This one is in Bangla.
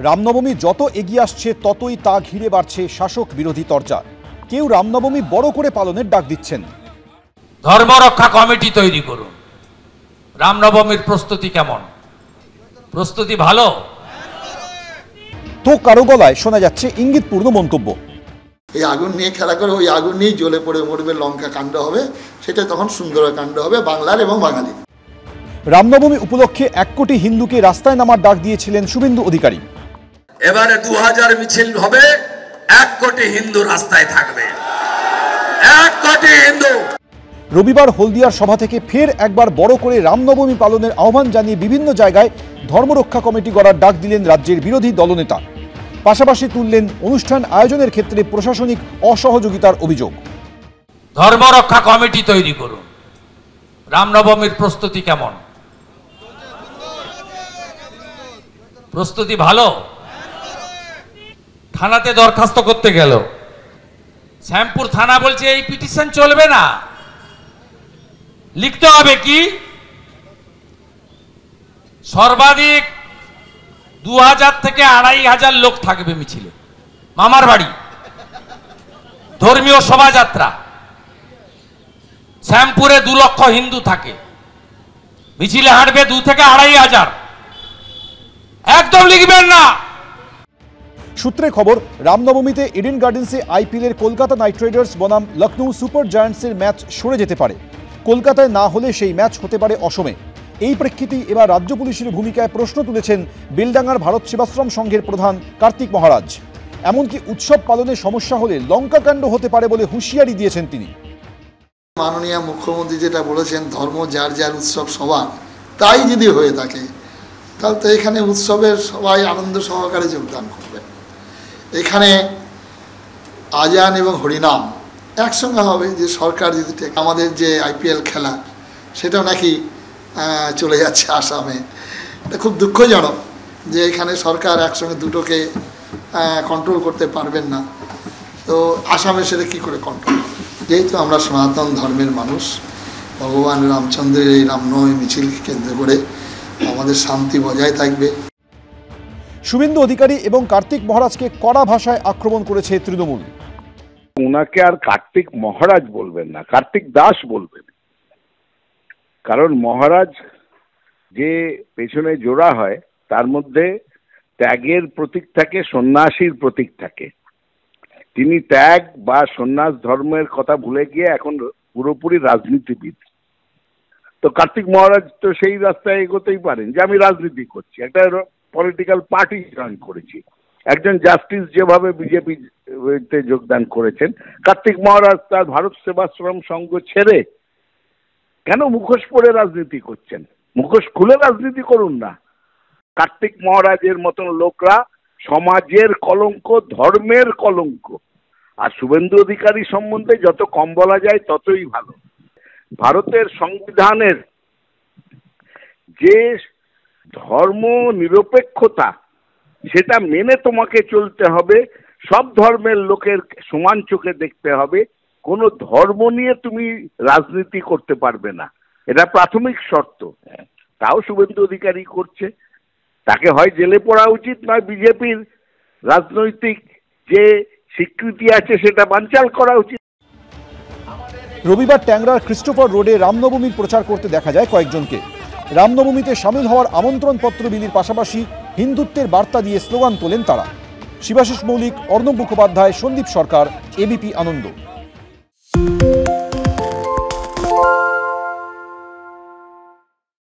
রামনবমী যত এগিয়ে আসছে ততই তা ঘিরে বাড়ছে শাসক বিরোধী তরজা। কেউ রামনবমী বড় করে পালনের ডাক দিচ্ছেন। ধর্ম রক্ষা কমিটি তৈরি করুন। রামনবমীর প্রস্তুতি কেমন? প্রস্তুতি ভালো তো কারো গলায় শোনা যাচ্ছে ইঙ্গিতপূর্ণ মন্তব্য। এই আগুন নিয়ে খেলা করে ওই আগুন নিয়েই জ্বলে পড়ে মরবে, লঙ্কা কাণ্ড হবে, সেটা তখন সুন্দরকাণ্ড হবে বাংলার এবং বাঙালি। রামনবমী উপলক্ষে 1 কোটি হিন্দুকে রাস্তায় নামার ডাক দিয়েছিলেন শুভেন্দু অধিকারী। এবারে 2000 মিছিল হবে, 1 কোটি হিন্দু রাস্তায় থাকবে, 1 কোটি হিন্দু। রবিবার হলদিয়ার সভা থেকে ফের একবার বড় করে রামনবমী পালনের আহ্বান জানিয়ে বিভিন্ন জায়গায় ধর্মরক্ষা কমিটি গড়ার ডাক দিলেন রাজ্যের বিরোধী দলনেতা। পাশাপাশি তুললেন অনুষ্ঠান আয়োজনের ক্ষেত্রে প্রশাসনিক অসহযোগিতার অভিযোগ। ধর্মরক্ষা কমিটি তৈরি করুন। রামনবমীর প্রস্তুতি কেমন? প্রস্তুতি ভালো। থানাতে দরখাস্ত করতে গেল, শ্যামপুর থানা বলছে এই পিটিশন চলবে না, লিখতে হবে কি সর্বাধিক 2000 থেকে 2500 লোক থাকবে মিছিলে। মামার বাড়ি, ধর্মীয় শোভাযাত্রা, শ্যামপুরে 2 লক্ষ হিন্দু থাকে, মিছিলে হাঁটবে 2 থেকে 2500। একদম লিখবেন না। সূত্রে খবর, রামনবমীতে ইডেন গার্ডেন্সে আইপিএলের কলকাতা নাইট রাইডার্স বনাম লখনৌ সুপার জায়ান্টসের ম্যাচ সরে যেতে পারে। কলকাতায় না হলে সেই ম্যাচ হতে পারে অসমে। এই প্রেক্ষিতেই এবার রাজ্য পুলিশের ভূমিকায় প্রশ্ন তুলেছেন বেলডাঙ্গার ভারত সেবাশ্রম সংঘের প্রধান কার্তিক মহারাজ। এমনকি উৎসব পালনে সমস্যা হলে লঙ্কাকাণ্ড হতে পারে বলে হুঁশিয়ারি দিয়েছেন তিনি। মাননীয় মুখ্যমন্ত্রী যেটা বলেছেন, ধর্ম যার যার উৎসব সবার, তাই যদি হয়ে থাকে তাহলে তো এখানে উৎসবের সবাই আনন্দ সহকারে যোগদান করবেন। এখানে আজান এবং হরিনাম একসঙ্গে হবে। যে সরকার যদি আমাদের যে আইপিএল খেলা সেটাও নাকি চলে যাচ্ছে আসামে। এটা খুব দুঃখজনক যে এখানে সরকার একসঙ্গে দুটোকে কন্ট্রোল করতে পারবেন না। তো আসামে সেটা কী করে কন্ট্রোল? যেহেতু আমরা সনাতন ধর্মের মানুষ, ভগবান রামচন্দ্রের এই রামনবমী মিছিলকে কেন্দ্র করে আমাদের শান্তি বজায় থাকবে। শুভেন্দু অধিকারী এবং কার্তিক মহারাজকে কড়া ভাষায় আক্রমণ করেছে তৃণমূল। ওনাকে আর কার্তিক মহারাজ বলবেন না, কার্তিক দাস বলবেন। কারণ মহারাজ যে পেছনে জোড়া হয় তার মধ্যে ত্যাগের প্রতীক থাকে, সন্ন্যাসীর প্রতীক থাকে। তিনি ত্যাগ বা সন্ন্যাস ধর্মের কথা ভুলে গিয়ে এখন পুরোপুরি রাজনীতিবিদ। তো কার্তিক মহারাজ তো সেই রাস্তায় এগোতেই পারেন যে আমি রাজনীতি করছি, একটা পলিটিক্যাল পার্টি জয়েন করেছি। একজন জাস্টিস যেভাবে বিজেপিতে যোগদান করেছেন, কার্তিক মহারাজ তার ভারত সেবাশ্রম সংঘ ছেড়ে কেন মুখোশ পরে রাজনীতি করছেন? মুখোশ খুলে রাজনীতি করুন না। কার্তিক মহারাজের মতন লোকরা সমাজের কলঙ্ক, ধর্মের কলঙ্ক। আর শুভেন্দু অধিকারী সম্বন্ধে যত কম বলা যায় ততই ভালো। ভারতের সংবিধানের যে ধর্ম নিরপেক্ষতা, সেটা মেনে তোমাকে চলতে হবে। সব ধর্মের লোকের সমান চোখে দেখতে হবে। কোনো ধর্ম নিয়ে তুমি রাজনীতি করতে পারবে না, এটা প্রাথমিক শর্ত। তাও শুভেন্দু অধিকারী করছে। তাকে হয় জেলে পড়া উচিত, নয় বিজেপির রাজনৈতিক যে স্বীকৃতি আছে সেটা বানচাল করা উচিত। রবিবার ট্যাংরার ক্রিস্টোফার রোডে রামনবমীর প্রচার করতে দেখা যায় কয়েকজনকে। রামনবমীতে সামিল হওয়ার আমন্ত্রণপত্র বিলির পাশাপাশি হিন্দুত্বের বার্তা দিয়ে স্লোগান তোলেন তারা। শিবাশিস মৌলিক, অর্ণব মুখোপাধ্যায়, সন্দীপ সরকার, এবিপি আনন্দ।